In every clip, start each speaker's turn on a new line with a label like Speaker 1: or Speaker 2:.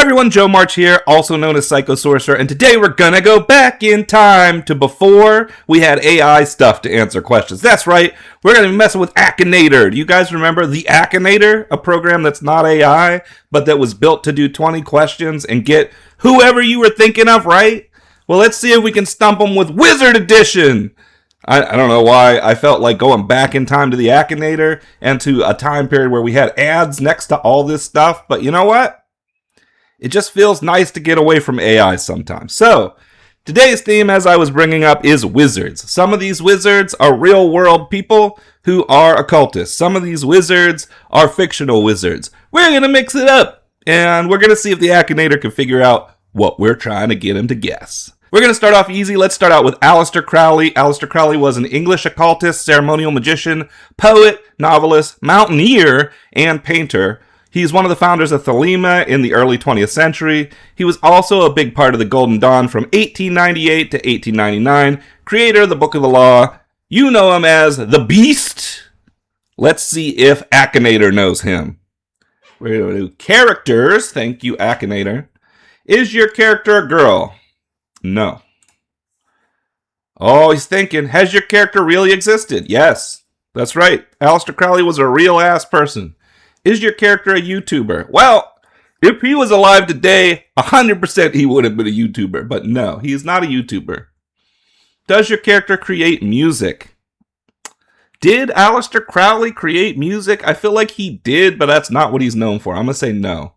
Speaker 1: everyone, Joe March here, also known as Psycho Sorcerer, and today we're gonna go back in time to before we had AI stuff to answer questions. That's right, we're gonna be messing with Akinator. Do you guys remember the Akinator? A program that's not AI, but that was built to do 20 questions and get whoever you were thinking of right? Well, let's see if we can stump them with Wizard Edition! I don't know why I felt like going back in time to the Akinator and to a time period where we had ads next to all this stuff, but you know what? It just feels nice to get away from AI sometimes. So, today's theme, as I was bringing up, is wizards. Some of these wizards are real-world people who are occultists. Some of these wizards are fictional wizards. We're going to mix it up, and we're going to see if the Akinator can figure out what we're trying to get him to guess. We're going to start off easy. Let's start out with Aleister Crowley. Aleister Crowley was an English occultist, ceremonial magician, poet, novelist, mountaineer, and painter. He's one of the founders of Thelema in the early 20th century. He was also a big part of the Golden Dawn from 1898 to 1899, creator of the Book of the Law. You know him as the Beast. Let's see if Akinator knows him. We're going to do characters. Thank you, Akinator. Is your character a girl? No. Oh, he's thinking, has your character really existed? Yes, that's right. Aleister Crowley was a real-ass person. Is your character a YouTuber? Well, if he was alive today, 100% he would have been a YouTuber. But no, he is not a YouTuber. Does your character create music? Did Aleister Crowley create music? I feel like he did, but that's not what he's known for. I'm going to say no.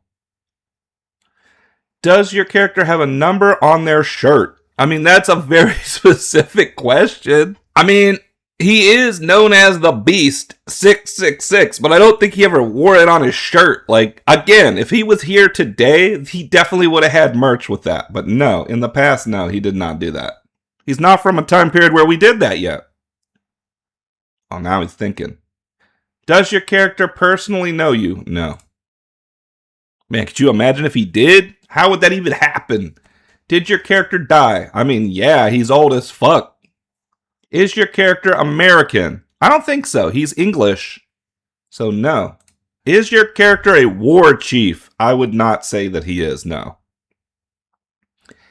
Speaker 1: Does your character have a number on their shirt? I mean, that's a very specific question. I mean, he is known as the Beast 666, but I don't think he ever wore it on his shirt. Like, again, if he was here today, he definitely would have had merch with that. But no, in the past, no, he did not do that. He's not from a time period where we did that yet. Oh, now he's thinking. Does your character personally know you? No. Man, could you imagine if he did? How would that even happen? Did your character die? I mean, yeah, he's old as fuck. Is your character American? I don't think so. He's English. So no. Is your character a war chief? I would not say that he is, no.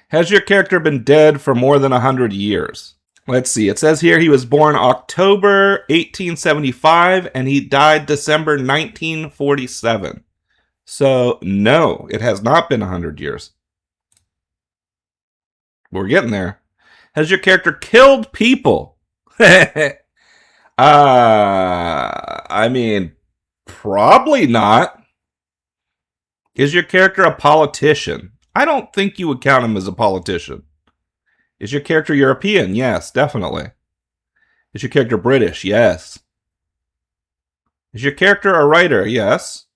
Speaker 1: Has your character been dead for more than 100 years? Let's see. It says here he was born October 1875 and he died December 1947. So no, it has not been 100 years. We're getting there. Has your character killed people? I mean, probably not. Is your character a politician? I don't think you would count him as a politician. Is your character European? Yes, definitely. Is your character British? Yes. Is your character a writer? Yes.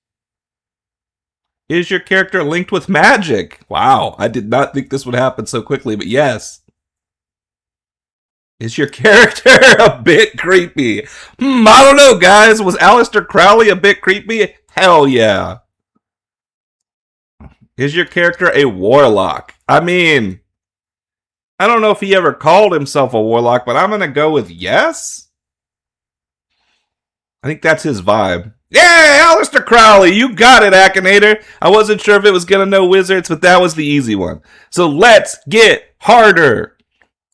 Speaker 1: Is your character linked with magic? Wow, I did not think this would happen so quickly, but yes. Is your character a bit creepy? I don't know, guys. Was Aleister Crowley a bit creepy? Hell yeah. Is your character a warlock? I mean, I don't know if he ever called himself a warlock, but I'm going to go with yes. I think that's his vibe. Yeah, Aleister Crowley, you got it, Akinator. I wasn't sure if it was going to know wizards, but that was the easy one. So let's get harder.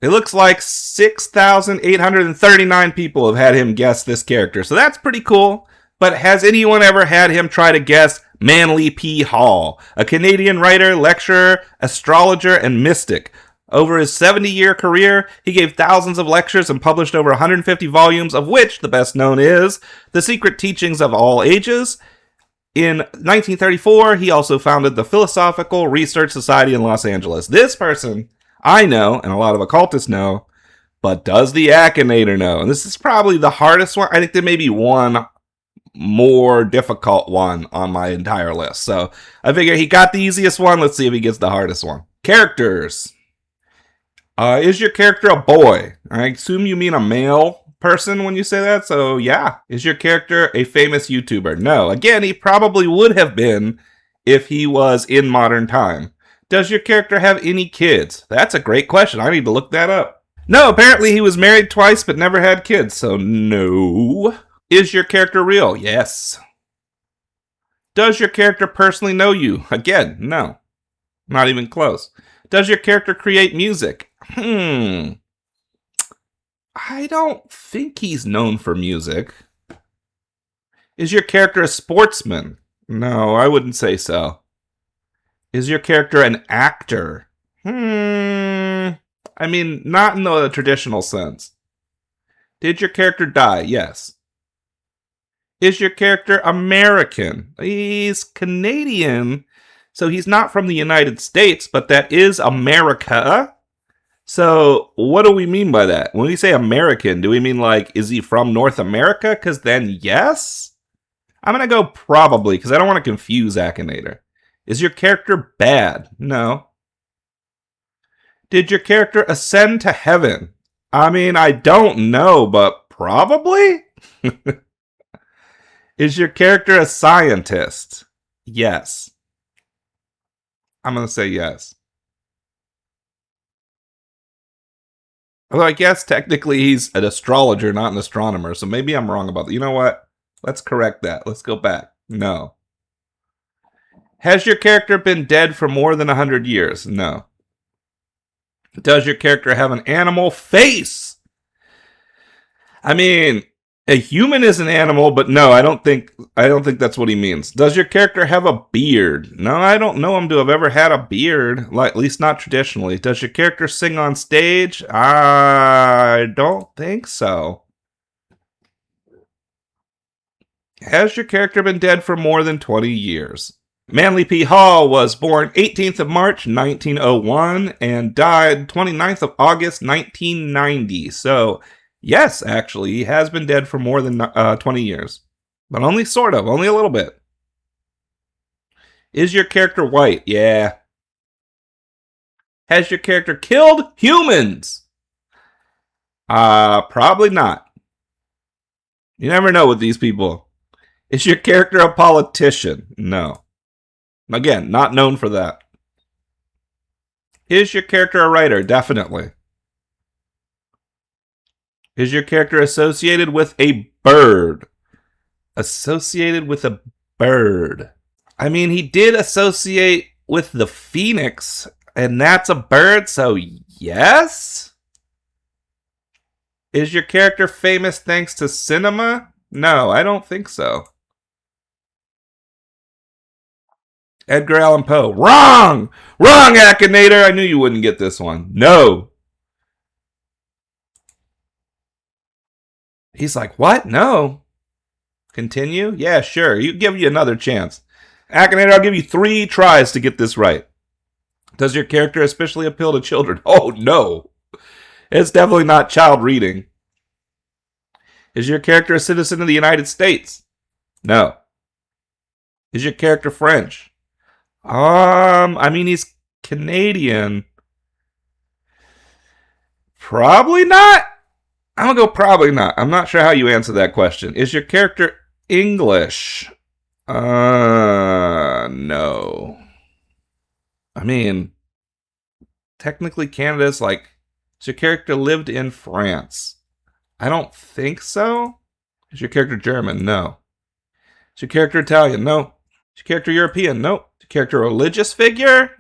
Speaker 1: It looks like 6,839 people have had him guess this character, so that's pretty cool. But has anyone ever had him try to guess Manly P. Hall, a Canadian writer, lecturer, astrologer, and mystic? Over his 70-year career, he gave thousands of lectures and published over 150 volumes, of which the best known is The Secret Teachings of All Ages. In 1934, he also founded the Philosophical Research Society in Los Angeles. This person, I know, and a lot of occultists know, but does the Akinator know? And this is probably the hardest one. I think there may be one more difficult one on my entire list. So I figure he got the easiest one. Let's see if he gets the hardest one. Characters. Is your character a boy? I assume you mean a male person when you say that, so yeah. Is your character a famous YouTuber? No. Again, he probably would have been if he was in modern time. Does your character have any kids? That's a great question. I need to look that up. No, apparently he was married twice but never had kids, so no. Is your character real? Yes. Does your character personally know you? Again, no. Not even close. Does your character create music? I don't think he's known for music. Is your character a sportsman? No, I wouldn't say so. Is your character an actor? I mean, not in the traditional sense. Did your character die? Yes. Is your character American? He's Canadian, so he's not from the United States, but that is America. So, what do we mean by that? When we say American, do we mean like, is he from North America? Because then, yes? I'm going to go probably, because I don't want to confuse Akinator. Is your character bad? No. Did your character ascend to heaven? I mean, I don't know, but probably? Is your character a scientist? Yes. I'm going to say yes. Although I guess technically he's an astrologer, not an astronomer, so maybe I'm wrong about that. You know what? Let's correct that. Let's go back. No. Has your character been dead for more than 100 years? No. Does your character have an animal face? I mean, a human is an animal, but no, I don't think that's what he means. Does your character have a beard? No, I don't know him to have ever had a beard, like, at least not traditionally. Does your character sing on stage? I don't think so. Has your character been dead for more than 20 years? Manly P. Hall was born 18th of March, 1901, and died 29th of August, 1990. So, yes, actually, he has been dead for more than 20 years. But only sort of, only a little bit. Is your character white? Yeah. Has your character killed humans? Probably not. You never know with these people. Is your character a politician? No. Again, not known for that. Is your character a writer? Definitely. Is your character associated with a bird? Associated with a bird. I mean, he did associate with the phoenix, and that's a bird, so yes? Is your character famous thanks to cinema? No, I don't think so. Edgar Allan Poe. Wrong! Wrong, Akinator! I knew you wouldn't get this one. No. He's like, what? No. Continue? Yeah, sure. You give you another chance. Akinator, I'll give you 3 tries to get this right. Does your character especially appeal to children? Oh, no. It's definitely not child reading. Is your character a citizen of the United States? No. Is your character French? I mean, he's Canadian. Probably not. I'm gonna go probably not. I'm not sure how you answer that question. Is your character English? No. I mean, technically Canada's like, is your character lived in France? I don't think so. Is your character German? No. Is your character Italian? No. Is your character European? No. Is your character a religious figure?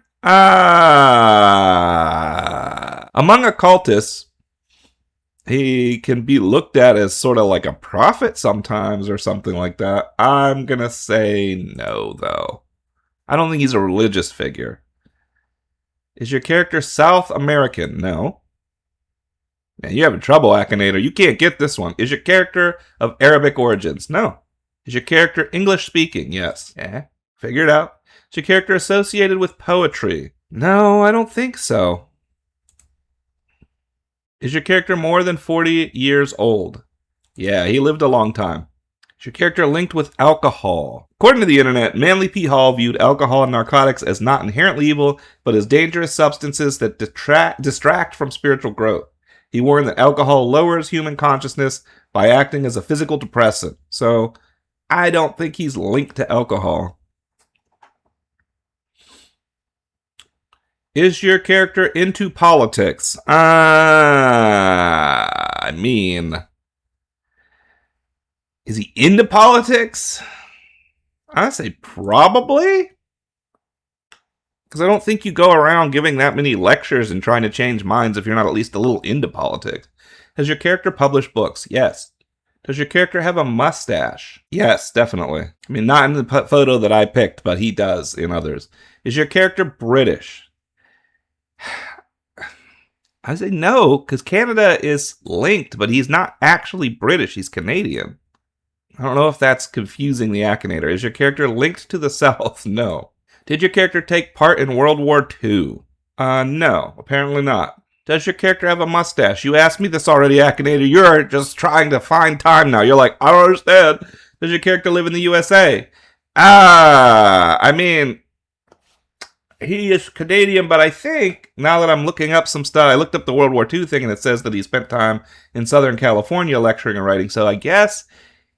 Speaker 1: Among occultists, he can be looked at as sort of like a prophet sometimes or something like that. I'm gonna say no, though. I don't think he's a religious figure. Is your character South American? No. Man, you're having trouble, Akinator. You can't get this one. Is your character of Arabic origins? No. Is your character English speaking? Yes. Figure it out. Is your character associated with poetry? No, I don't think so. Is your character more than 40 years old? Yeah, he lived a long time. Is your character linked with alcohol? According to the internet, Manly P. Hall viewed alcohol and narcotics as not inherently evil, but as dangerous substances that distract from spiritual growth. He warned that alcohol lowers human consciousness by acting as a physical depressant. So, I don't think he's linked to alcohol. Is your character into politics? I mean, is he into politics? I say probably. Because I don't think you go around giving that many lectures and trying to change minds if you're not at least a little into politics. Has your character published books? Yes. Does your character have a mustache? Yes, definitely. I mean, not in the photo that I picked, but he does in others. Is your character British? I say no, because Canada is linked, but he's not actually British. He's Canadian. I don't know if that's confusing the Akinator. Is your character linked to the South? No. Did your character take part in World War II? No, apparently not. Does your character have a mustache? You asked me this already, Akinator. You're just trying to find time now. You're like, I don't understand. Does your character live in the USA? I mean, he is Canadian, but I think, now that I'm looking up some stuff, I looked up the World War II thing, and it says that he spent time in Southern California lecturing and writing, so I guess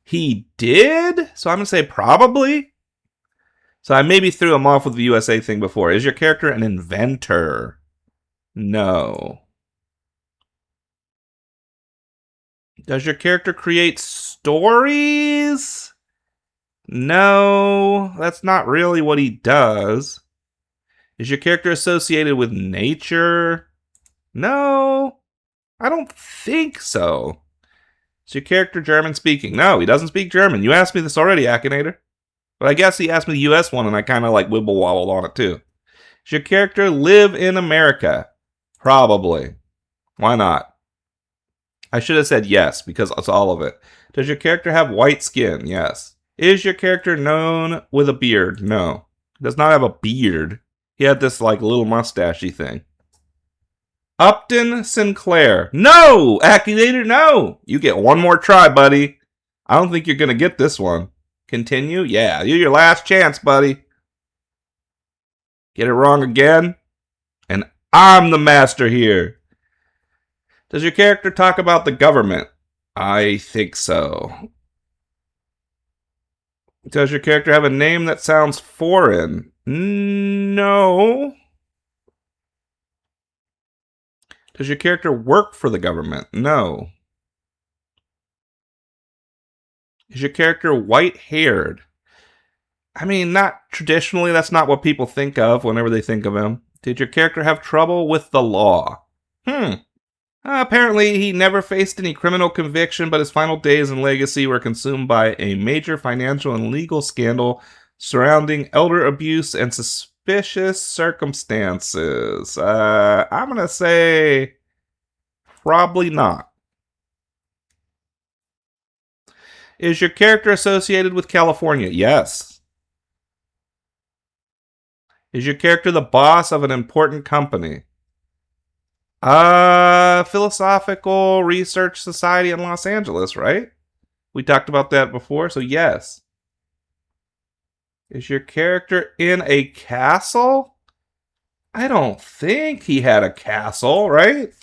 Speaker 1: he did? So I'm going to say probably. So I maybe threw him off with the USA thing before. Is your character an inventor? No. Does your character create stories? No, that's not really what he does. Is your character associated with nature? No, I don't think so. Is your character German speaking? No, he doesn't speak German. You asked me this already, Akinator. But I guess he asked me the US one, and I kind of like wibble-wobbled on it too. Does your character live in America? Probably. Why not? I should have said yes, because it's all of it. Does your character have white skin? Yes. Is your character known with a beard? No. He does not have a beard. He had this like little mustachy thing. Upton Sinclair. No! Akinator, no! You get one more try, buddy. I don't think you're going to get this one. Continue? Yeah, you're your last chance, buddy. Get it wrong again? And I'm the master here. Does your character talk about the government? I think so. Does your character have a name that sounds foreign? No. Does your character work for the government? No. Is your character white-haired? I mean, not traditionally. That's not what people think of whenever they think of him. Did your character have trouble with the law? Apparently, he never faced any criminal conviction, but his final days and legacy were consumed by a major financial and legal scandal surrounding elder abuse and suspicious circumstances. I'm going to say probably not. Is your character associated with California? Yes. Is your character the boss of an important company? Philosophical Research Society in Los Angeles, right? We talked about that before, so yes. Is your character in a castle? I don't think he had a castle, right?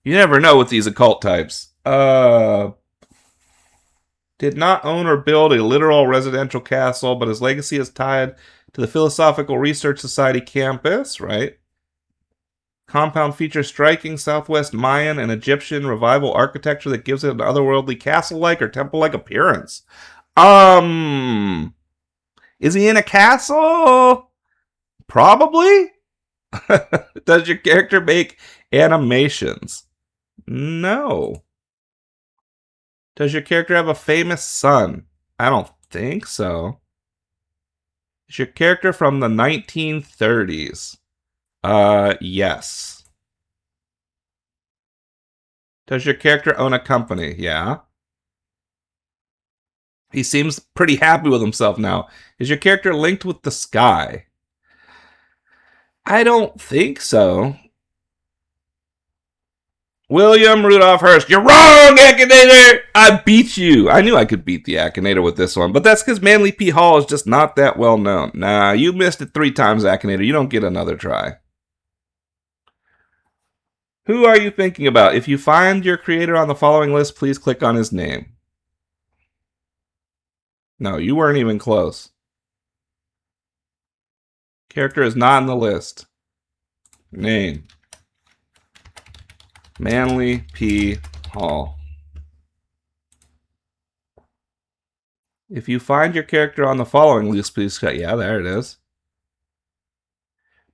Speaker 1: You never know with these occult types. Did not own or build a literal residential castle, but his legacy is tied to the Philosophical Research Society campus, right? Compound features striking Southwest Mayan and Egyptian revival architecture that gives it an otherworldly castle-like or temple-like appearance. Is he in a castle? Probably. Does your character make animations? No. Does your character have a famous son? I don't think so. Is your character from the 1930s? Yes. Does your character own a company? Yeah. He seems pretty happy with himself now. Is your character linked with the sky? I don't think so. William Rudolph Hearst. You're wrong, Akinator! I beat you. I knew I could beat the Akinator with this one, but that's because Manly P. Hall is just not that well known. Nah, you missed it 3 times, Akinator. You don't get another try. Who are you thinking about? If you find your creator on the following list, please click on his name. No, you weren't even close. Character is not on the list. Name. Manly P. Hall. If you find your character on the following list, please cut. Yeah, there it is.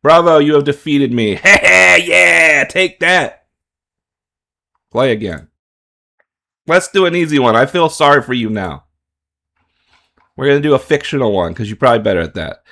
Speaker 1: Bravo, you have defeated me. Yeah, take that. Play again. Let's do an easy one. I feel sorry for you now. We're going to do a fictional one because you're probably better at that.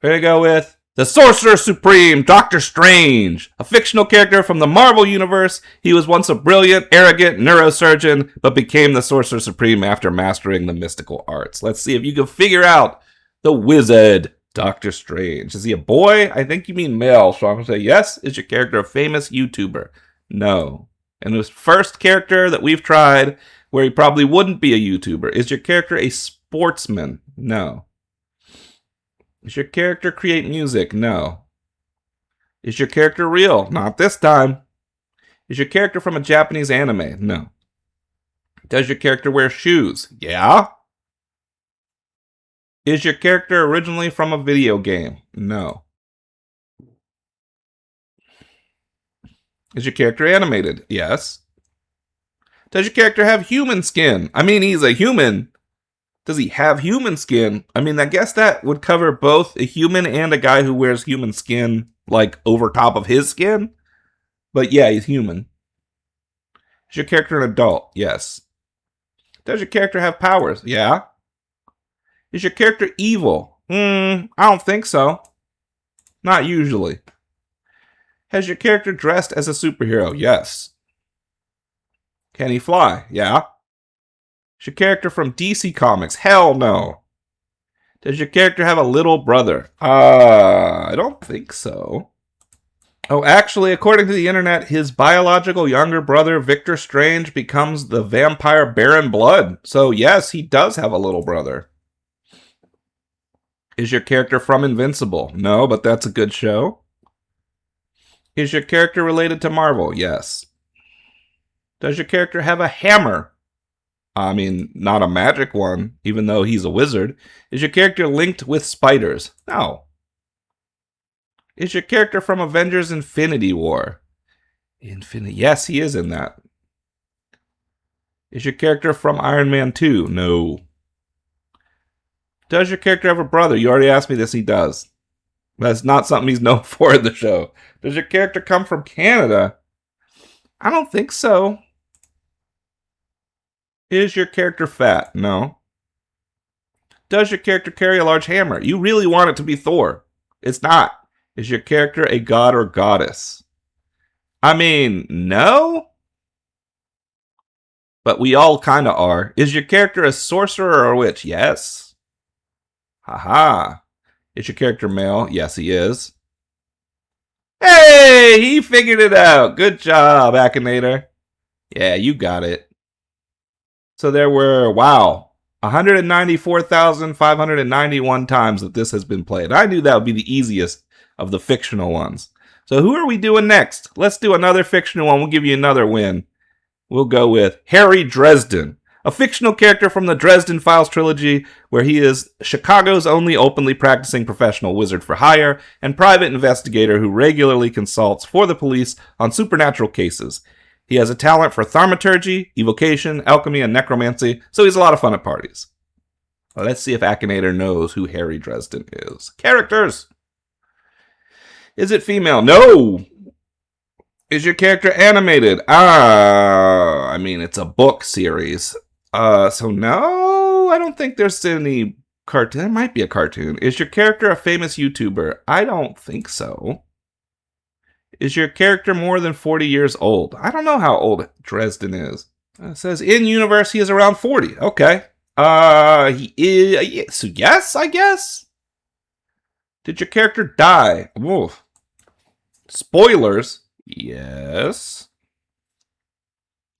Speaker 1: We're going to go with the Sorcerer Supreme, Doctor Strange, a fictional character from the Marvel Universe. He was once a brilliant, arrogant neurosurgeon, but became the Sorcerer Supreme after mastering the mystical arts. Let's see if you can figure out the wizard, Doctor Strange. Is he a boy? I think you mean male, so I'm going to say yes. Is your character a famous YouTuber? No. And his first character that we've tried where he probably wouldn't be a YouTuber. Is your character a sportsman? No. Is your character create music? No. Is your character real? Not this time. Is your character from a Japanese anime? No. Does your character wear shoes? Yeah. Is your character originally from a video game? No. Is your character animated? Yes. Does your character have human skin? I mean, he's a human. Does he have human skin? I mean, I guess that would cover both a human and a guy who wears human skin, like, over top of his skin. But yeah, he's human. Is your character an adult? Yes. Does your character have powers? Yeah. Is your character evil? I don't think so. Not usually. Has your character dressed as a superhero? Yes. Can he fly? Yeah. Is your character from DC Comics? Hell no. Does your character have a little brother? I don't think so. Oh, actually, according to the internet, his biological younger brother, Victor Strange, becomes the vampire Baron Blood. So yes, he does have a little brother. Is your character from Invincible? No, but that's a good show. Is your character related to Marvel? Yes. Does your character have a hammer? I mean, not a magic one, even though he's a wizard. Is your character linked with spiders? No. Is your character from Avengers Infinity War? Yes, he is in that. Is your character from Iron Man 2? No. Does your character have a brother? You already asked me this, he does. That's not something he's known for in the show. Does your character come from Canada? I don't think so. Is your character fat? No. Does your character carry a large hammer? You really want it to be Thor. It's not. Is your character a god or goddess? I mean, no. But we all kind of are. Is your character a sorcerer or a witch? Yes. Haha. Is your character male? Yes, he is. Hey, he figured it out. Good job, Akinator. Yeah, you got it. So there were, 194,591 times that this has been played. I knew that would be the easiest of the fictional ones. So who are we doing next? Let's do another fictional one. We'll give you another win. We'll go with Harry Dresden, a fictional character from the Dresden Files trilogy, where he is Chicago's only openly practicing professional wizard for hire and private investigator who regularly consults for the police on supernatural cases. He has a talent for thaumaturgy, evocation, alchemy, and necromancy, so he's a lot of fun at parties. Well, let's see if Akinator knows who Harry Dresden is. Characters! Is it female? No! Is your character animated? I mean, it's a book series. So no, I don't think there's any cartoon. There might be a cartoon. Is your character a famous YouTuber? I don't think so. Is your character more than 40 years old? I don't know how old Dresden is. It says in universe he is around 40. Okay. He is. So yes, I guess. Did your character die? Oof. Spoilers. Yes.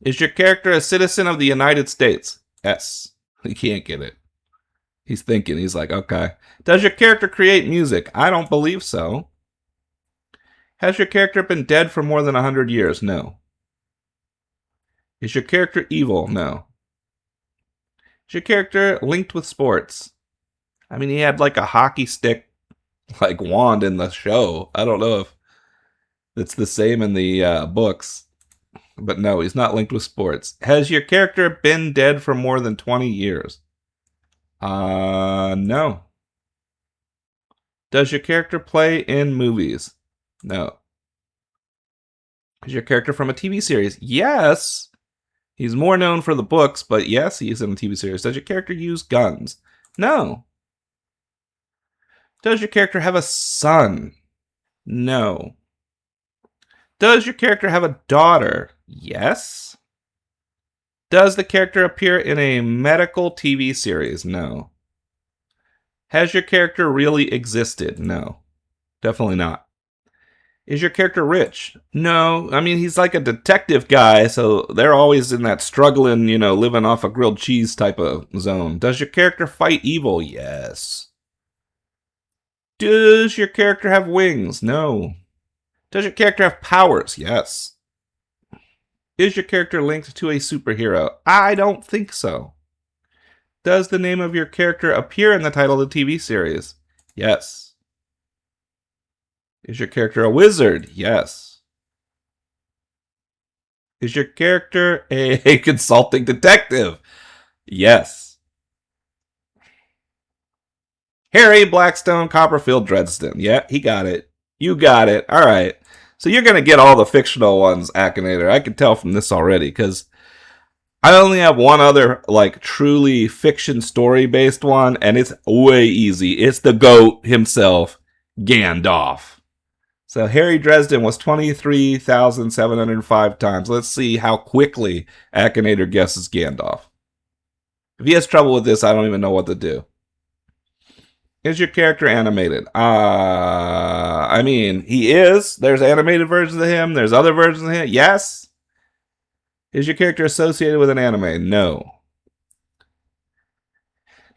Speaker 1: Is your character a citizen of the United States? Yes. He can't get it. He's thinking. He's like, okay. Does your character create music? I don't believe so. Has your character been dead for more than 100 years? No. Is your character evil? No. Is your character linked with sports? I mean, he had like a hockey stick, like wand in the show. I don't know if it's the same in the books. But no, he's not linked with sports. Has your character been dead for more than 20 years? No. Does your character play in movies? No. Is your character from a TV series? Yes. He's more known for the books, but yes, he's in a TV series. Does your character use guns? No. Does your character have a son? No. Does your character have a daughter? Yes. Does the character appear in a medical TV series? No. Has your character really existed? No. Definitely not. Is your character rich? No. I mean, he's like a detective guy, so they're always in that struggling, living off a grilled cheese type of zone. Does your character fight evil? Yes. Does your character have wings? No. Does your character have powers? Yes. Is your character linked to a superhero? I don't think so. Does the name of your character appear in the title of the TV series? Yes. Is your character a wizard? Yes. Is your character a consulting detective? Yes. Harry Blackstone Copperfield Dreadston. Yeah, he got it. You got it. All right. So you're going to get all the fictional ones, Akinator. I can tell from this already, because I only have one other, truly fiction story-based one, and it's way easy. It's the GOAT himself, Gandalf. So Harry Dresden was 23,705 times. Let's see how quickly Akinator guesses Gandalf. If he has trouble with this, I don't even know what to do. Is your character animated? I mean, he is. There's animated versions of him. There's other versions of him. Yes. Is your character associated with an anime? No.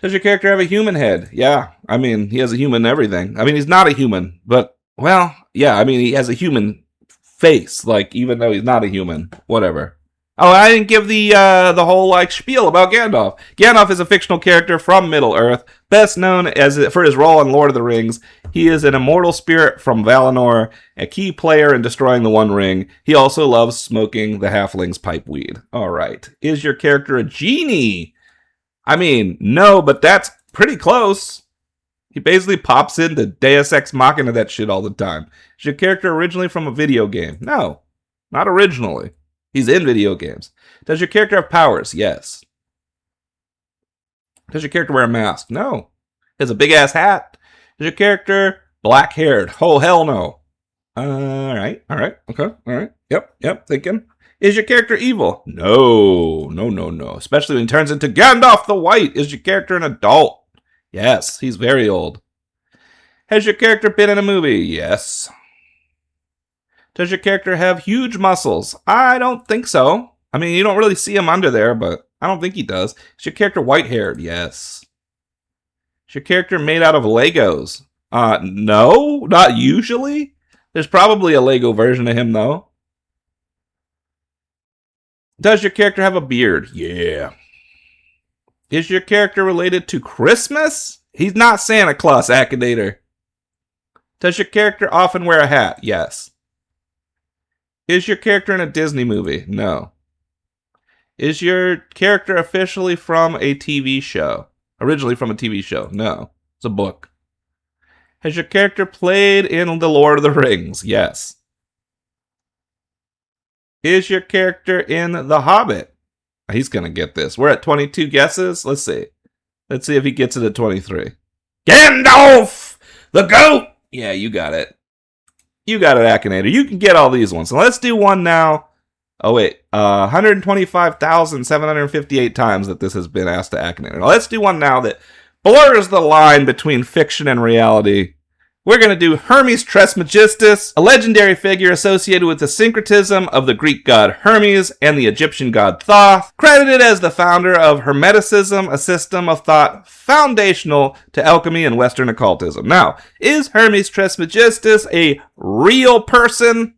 Speaker 1: Does your character have a human head? Yeah. I mean, he has a human everything. I mean, he's not a human, but, well, yeah, I mean, he has a human face, even though he's not a human. Whatever. Oh, I didn't give the whole spiel about Gandalf. Gandalf is a fictional character from Middle-earth, best known for his role in Lord of the Rings. He is an immortal spirit from Valinor, a key player in destroying the One Ring. He also loves smoking the halfling's pipe weed. All right. Is your character a genie? I mean, no, but that's pretty close. He basically pops into Deus Ex Machina that shit all the time. Is your character originally from a video game? No, not originally. He's in video games. Does your character have powers? Yes. Does your character wear a mask? No. He has a big-ass hat. Is your character black-haired? Oh, hell no. All right. Okay, all right. Yep, thinking. Is your character evil? No. Especially when he turns into Gandalf the White. Is your character an adult? Yes, he's very old. Has your character been in a movie? Yes. Does your character have huge muscles? I don't think so. I mean, you don't really see him under there, but I don't think he does. Is your character white-haired? Yes. Is your character made out of Legos? No, not usually. There's probably a Lego version of him, though. Does your character have a beard? Yeah. Is your character related to Christmas? He's not Santa Claus, Akinator. Does your character often wear a hat? Yes. Is your character in a Disney movie? No. Is your character officially from a TV show? Originally from a TV show? No. It's a book. Has your character played in The Lord of the Rings? Yes. Is your character in The Hobbit? He's going to get this. We're at 22 guesses. Let's see. Let's see if he gets it at 23. Gandalf! The GOAT! Yeah, you got it. You got it, Akinator. You can get all these ones. So let's do one now. Oh, wait. 125,758 times that this has been asked to Akinator. Now, let's do one now that blurs the line between fiction and reality. We're going to do Hermes Trismegistus, a legendary figure associated with the syncretism of the Greek god Hermes and the Egyptian god Thoth, credited as the founder of Hermeticism, a system of thought foundational to alchemy and Western occultism. Now, is Hermes Trismegistus a real person?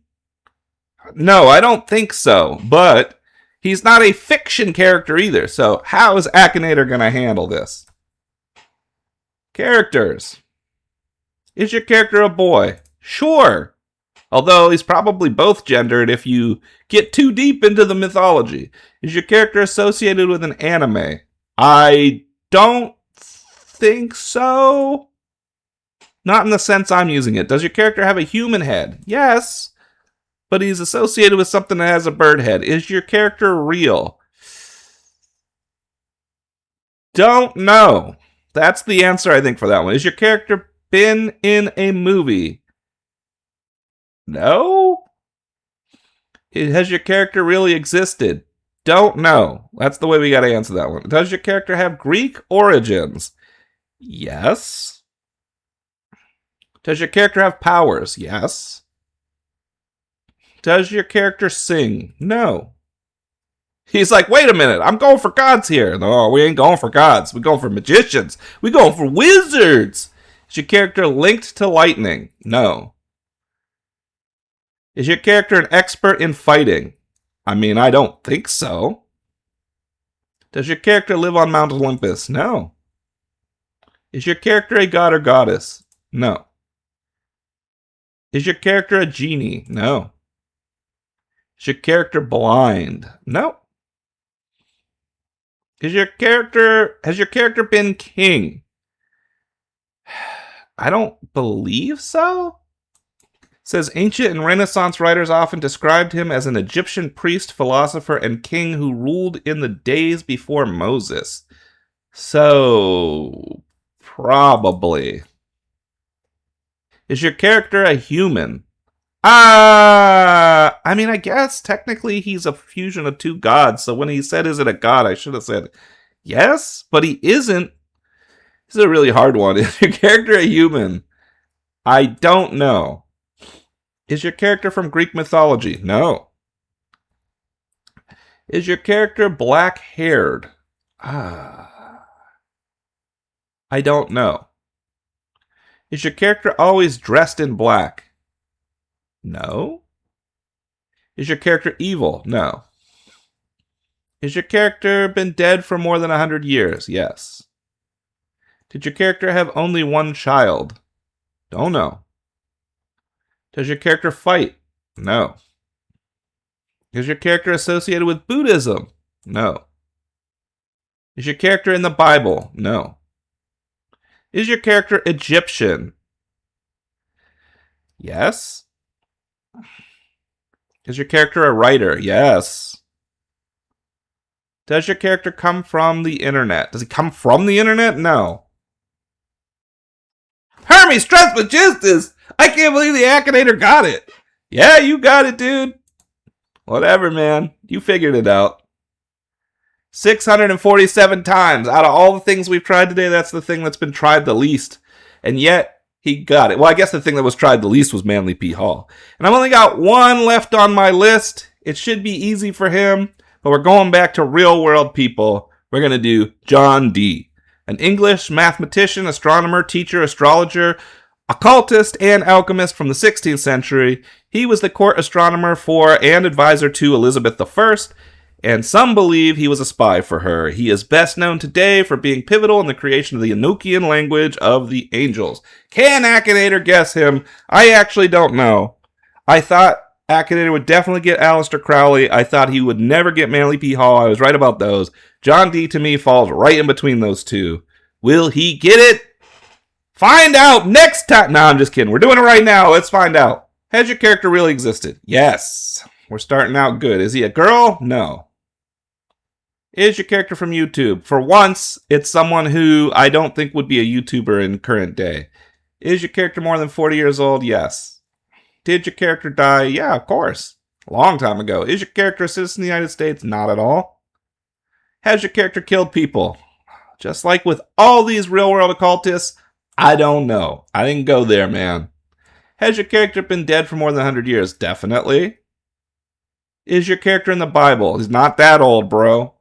Speaker 1: No, I don't think so, but he's not a fiction character either, so how is Akinator going to handle this? Characters. Is your character a boy? Sure. Although he's probably both gendered if you get too deep into the mythology. Is your character associated with an anime? I don't think so. Not in the sense I'm using it. Does your character have a human head? Yes. But he's associated with something that has a bird head. Is your character real? Don't know. That's the answer, I think, for that one. Is your character been in a movie? No. Has your character really existed? Don't know. That's the way we got to answer that one. Does your character have Greek origins? Yes. Does your character have powers? Yes. Does your character sing? No. He's like, wait a minute, I'm going for gods here. No, we ain't going for gods. We're going for magicians. We're going for wizards. Is your character linked to lightning? No. Is your character an expert in fighting? I mean, I don't think so. Does your character live on Mount Olympus? No. Is your character a god or goddess? No. Is your character a genie? No. Is your character blind? No. Has your character been king? I don't believe so. It says ancient and Renaissance writers often described him as an Egyptian priest, philosopher, and king who ruled in the days before Moses. So, probably. Is your character a human? I mean, I guess technically he's a fusion of two gods, so when he said, is it a god, I should have said yes, but he isn't. This is a really hard one. Is your character a human? I don't know. Is your character from Greek mythology? No. Is your character black-haired? I don't know. Is your character always dressed in black? No. Is your character evil? No. Is your character been dead for more than 100 years? Yes. Did your character have only one child? Don't know. Does your character fight? No. Is your character associated with Buddhism? No. Is your character in the Bible? No. Is your character Egyptian? Yes. Is your character a writer? Yes. Does your character come from the internet? Does he come from the internet? No. Hermes, Trismegistus! I can't believe the Akinator got it. Yeah, you got it, dude. Whatever, man. You figured it out. 647 times. Out of all the things we've tried today, that's the thing that's been tried the least. And yet, he got it. Well, I guess the thing that was tried the least was Manly P. Hall. And I've only got one left on my list. It should be easy for him. But we're going back to real world people. We're going to do John Dee. An English mathematician, astronomer, teacher, astrologer, occultist, and alchemist from the 16th century. He was the court astronomer for and advisor to Elizabeth I, and some believe he was a spy for her. He is best known today for being pivotal in the creation of the Enochian language of the angels. Can Akinator guess him? I actually don't know. I thought Akinator would definitely get Aleister Crowley. I thought he would never get Manly P. Hall. I was right about those. John Dee, to me, falls right in between those two. Will he get it? Find out next time. No, I'm just kidding. We're doing it right now. Let's find out. Has your character really existed? Yes. We're starting out good. Is he a girl? No. Is your character from YouTube? For once, it's someone who I don't think would be a YouTuber in current day. Is your character more than 40 years old? Yes. Did your character die? Yeah, of course. A long time ago. Is your character a citizen of the United States? Not at all. Has your character killed people? Just like with all these real-world occultists, I don't know. I didn't go there, man. Has your character been dead for more than 100 years? Definitely. Is your character in the Bible? He's not that old, bro.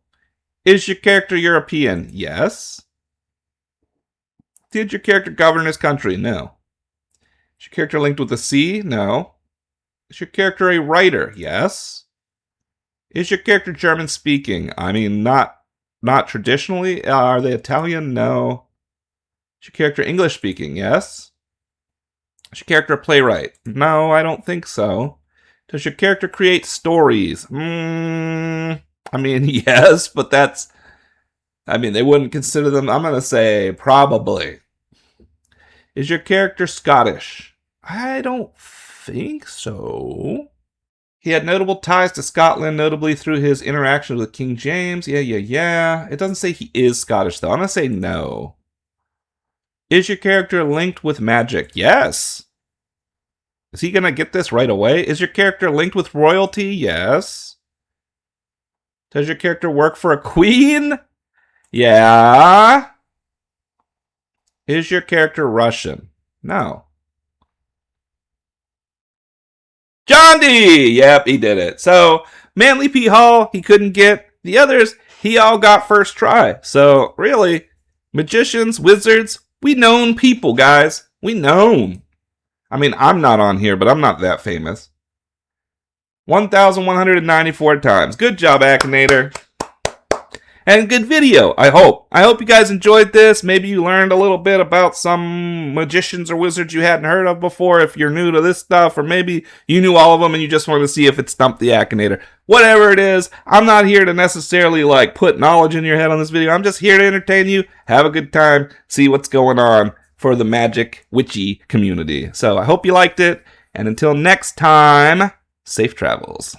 Speaker 1: Is your character European? Yes. Did your character govern his country? No. Is your character linked with the sea? No. Is your character a writer? Yes. Is your character German speaking? I mean, not traditionally. Are they Italian? No. Is your character English speaking? Yes. Is your character a playwright? No, I don't think so. Does your character create stories? I mean, yes, but that's I mean, they wouldn't consider them. I'm going to say probably. Is your character Scottish? I don't think so. He had notable ties to Scotland, notably through his interactions with King James. Yeah. It doesn't say he is Scottish, though. I'm going to say no. Is your character linked with magic? Yes. Is he going to get this right away? Is your character linked with royalty? Yes. Does your character work for a queen? Yeah. Is your character Russian? No. John D! Yep, he did it. So, Manly P. Hall, he couldn't get. The others, he all got first try. So, really, magicians, wizards, we known people, guys. We known. I mean, I'm not on here, but I'm not that famous. 1,194 times. Good job, Akinator. And good video, I hope. I hope you guys enjoyed this. Maybe you learned a little bit about some magicians or wizards you hadn't heard of before if you're new to this stuff, or maybe you knew all of them and you just want to see if it stumped the Akinator. Whatever it is, I'm not here to necessarily put knowledge in your head on this video. I'm just here to entertain you, have a good time, see what's going on for the magic witchy community. So I hope you liked it, and until next time, safe travels.